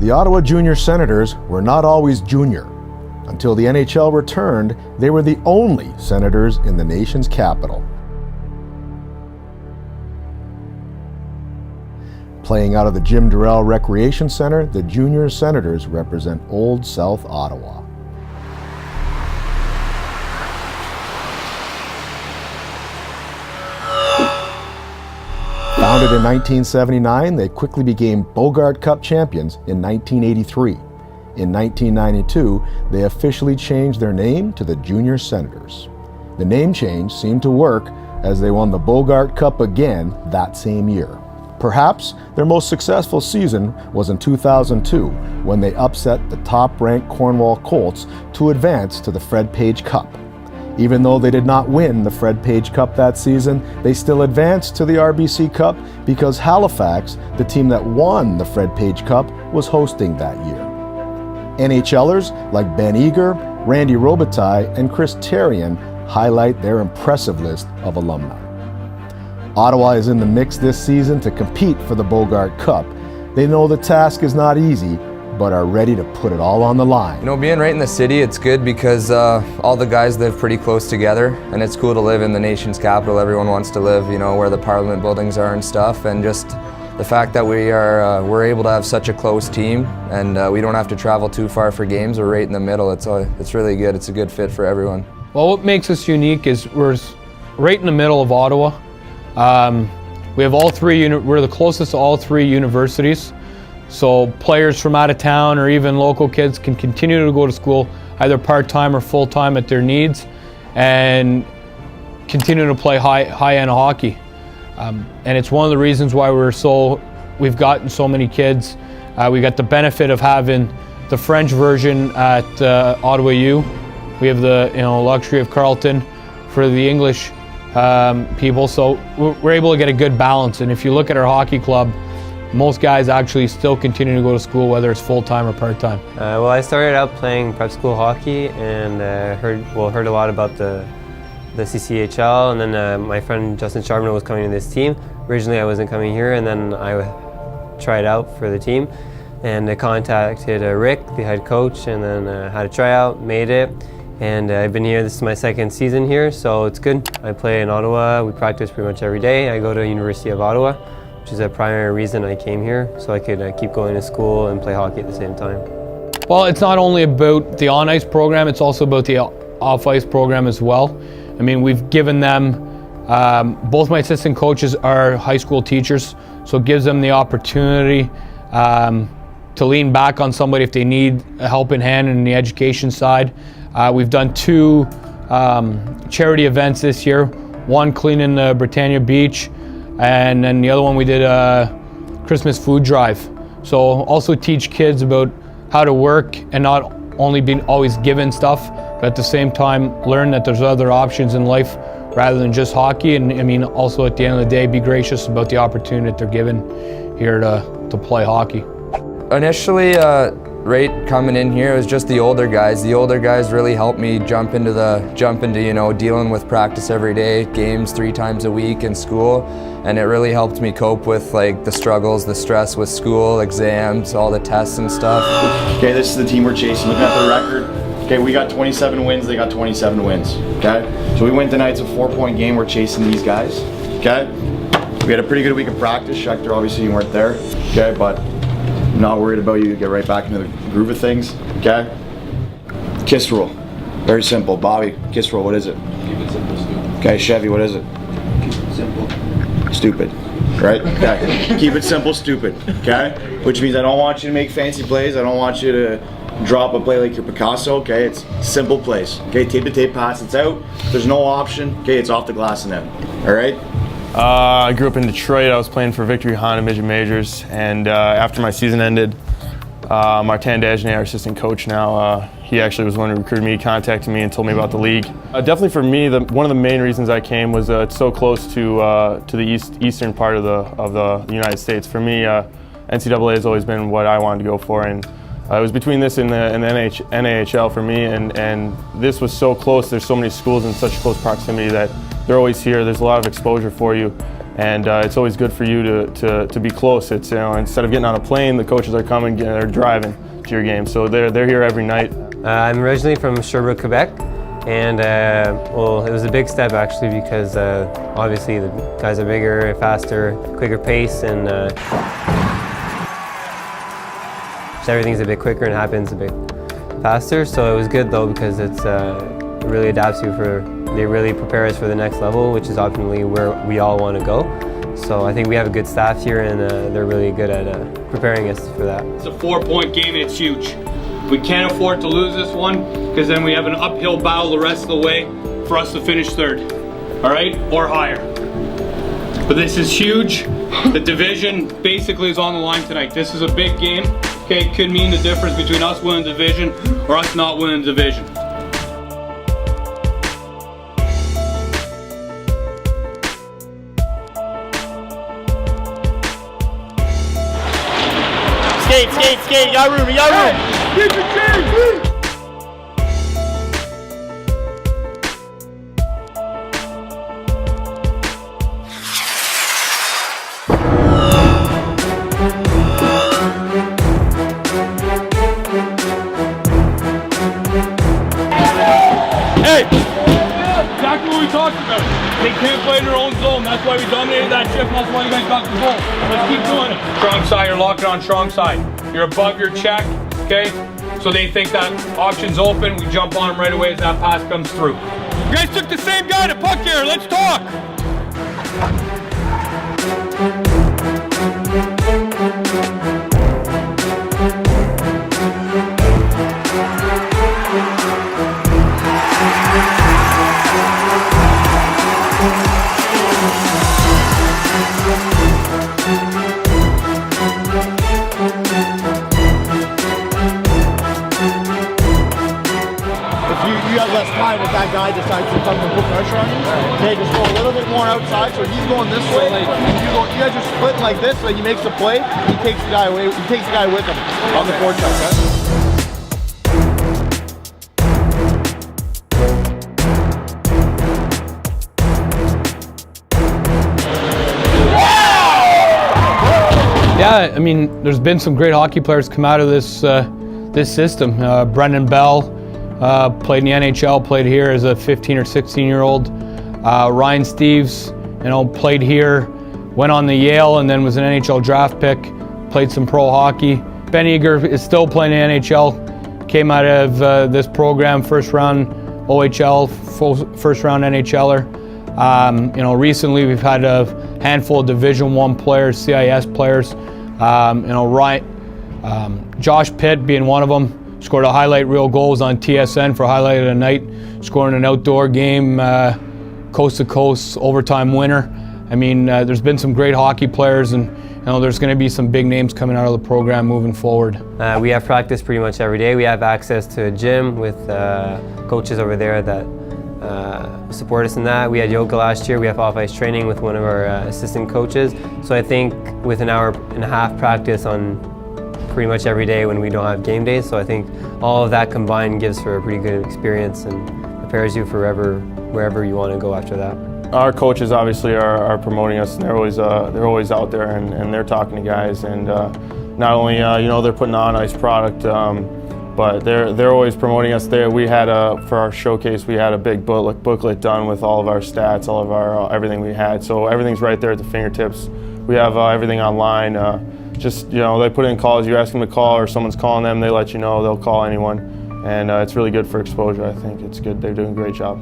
The Ottawa Junior Senators were not always junior. Until the NHL returned, they were the only Senators in the nation's capital. Playing out of the Jr.A. Recreation Center, the Junior Senators represent Old South Ottawa. Founded in 1979, they quickly became Bogart Cup champions in 1983. In 1992, they officially changed their name to the Junior Senators. The name change seemed to work as they won the Bogart Cup again that same year. Perhaps their most successful season was in 2002 when they upset the top-ranked Cornwall Colts to advance to the Fred Page Cup. Even though they did not win the Fred Page Cup that season, they still advanced to the RBC Cup because Halifax, the team that won the Fred Page Cup, was hosting that year. NHLers like Ben Eager, Randy Robitaille, and Chris Therien highlight their impressive list of alumni. Ottawa is in the mix this season to compete for the Bogart Cup. They know the task is not easy, but are ready to put it all on the line. You know, being right in the city, it's good because all the guys live pretty close together, and it's cool to live in the nation's capital. Everyone wants to live, you know, where the Parliament buildings are and stuff, and just the fact that we're able to have such a close team, and we don't have to travel too far for games. We're right in the middle. It's really good. It's a good fit for everyone. Well, what makes us unique is we're right in the middle of Ottawa. We have all three. We're the closest to all three universities. So players from out of town or even local kids can continue to go to school either part-time or full-time at their needs and continue to play high-end hockey. And it's one of the reasons why we've gotten so many kids. We got the benefit of having the French version at Ottawa U. We have the luxury of Carleton for the English people. So we're able to get a good balance. And if you look at our hockey club, most guys actually still continue to go to school, whether it's full-time or part-time. Well, I started out playing prep school hockey and heard a lot about the CCHL, and then my friend Justin Charbonneau was coming to this team. Originally I wasn't coming here, and then I tried out for the team, and I contacted Rick, the head coach, and then had a tryout, made it, and I've been here. This is my second season here, so it's good. I play in Ottawa. We practice pretty much every day. I go to University of Ottawa, which is a primary reason I came here, so I could keep going to school and play hockey at the same time. Well, it's not only about the on-ice program, it's also about the off-ice program as well. I mean, we've given them, both my assistant coaches are high school teachers, so it gives them the opportunity to lean back on somebody if they need a helping hand in the education side. We've done 2 charity events this year, one cleaning Britannia Beach, and then the other one we did a Christmas food drive. So also teach kids about how to work and not only be always given stuff, but at the same time learn that there's other options in life rather than just hockey. And I mean, also at the end of the day, be gracious about the opportunity that they're given here to play hockey. Initially, right coming in here, it was just the older guys. The older guys really helped me jump into dealing with practice every day, games 3 times a week in school, and it really helped me cope with like the struggles, the stress with school, exams, all the tests and stuff. Okay, this is the team we're chasing. Looking at the record, okay, we got 27 wins, they got 27 wins, okay? So we win tonight's a 4-point game, we're chasing these guys, okay? We had a pretty good week of practice. Schechter, obviously you weren't there, okay, but I'm not worried about you. Get right back into the groove of things, okay? Kiss rule, very simple. Bobby, kiss rule, what is it? Keep it simple, stupid. Okay, Chevy, what is it? Keep it simple. Stupid, right? Okay, keep it simple, stupid, okay? Which means I don't want you to make fancy plays. I don't want you to drop a play like your Picasso, okay? It's simple plays, okay? Tape to tape pass, it's out. There's no option, okay? It's off the glass and out, all right? I grew up in Detroit. I was playing for Victory Honda Midget Majors, and after my season ended, Martin Dagenet, our assistant coach now, he actually was the one who recruited me, contacted me and told me about the league. Definitely for me, one of the main reasons I came was it's so close to the eastern part of the United States. For me, NCAA has always been what I wanted to go for, and it was between this and the NAHL for me, and this was so close. There's so many schools in such close proximity that they're always here. There's a lot of exposure for you. And it's always good for you to be close. It's, you know, instead of getting on a plane, the coaches are coming, they're driving to your game. So they're here every night. I'm originally from Sherbrooke, Quebec, and well, it was a big step actually because obviously the guys are bigger, faster, quicker pace, and just everything's a bit quicker and happens a bit faster. So it was good though because it really adapts you they really prepare us for the next level, which is ultimately where we all want to go. So I think we have a good staff here, and they're really good at preparing us for that. It's a 4-point game and it's huge. We can't afford to lose this one because then we have an uphill battle the rest of the way for us to finish third, all right, or higher. But this is huge. The division basically is on the line tonight. This is a big game. Okay, it could mean the difference between us winning the division or us not winning the division. Skate, you got room, you got room. Hey! Exactly what we talked about. They can't play in their own zone. That's why we dominated that shift, and that's why you guys got the goal. Let's keep doing it. Strong side, you're locking on strong side. You're above your check, okay? So they think that option's open. We jump on them right away as that pass comes through. You guys took the same guy to puck here. Let's talk. You have less time if that guy decides to come and put pressure on you. Okay, just go a little bit more outside, so he's going this way. You guys are splitting like this, so he makes the play, he takes the guy away, he takes the guy with him on the forecheck, okay? Yeah, I mean, there's been some great hockey players come out of this this system. Brendan Bell played in the NHL, played here as a 15 or 16-year-old. Ryan Steves, you know, played here, went on the Yale, and then was an NHL draft pick. Played some pro hockey. Ben Eager is still playing in the NHL. Came out of this program, first round OHL, first round NHLer. You know, recently we've had a handful of Division I players, CIS players. You know, Josh Pitt being one of them. Scored a highlight reel goal, was on TSN for highlight of the night. Scoring an outdoor game, coast to coast, overtime winner. I mean, there's been some great hockey players, and you know, there's going to be some big names coming out of the program moving forward. We have practice pretty much every day. We have access to a gym with coaches over there that support us in that. We had yoga last year. We have off-ice training with one of our assistant coaches. So I think with an hour and a half practice on pretty much every day when we don't have game days. So I think all of that combined gives for a pretty good experience and prepares you for wherever you want to go after that. Our coaches obviously are promoting us, and they're always out there and they're talking to guys, and not only you know, they're putting on ice product, but they're always promoting us. We had for our showcase, we had a big booklet done with all of our stats, all of our everything we had. So everything's right there at the fingertips. We have everything online. Just, you know, they put in calls. You ask them to call, or someone's calling them, they let you know. They'll call anyone, and it's really good for exposure. I think it's good. They're doing a great job.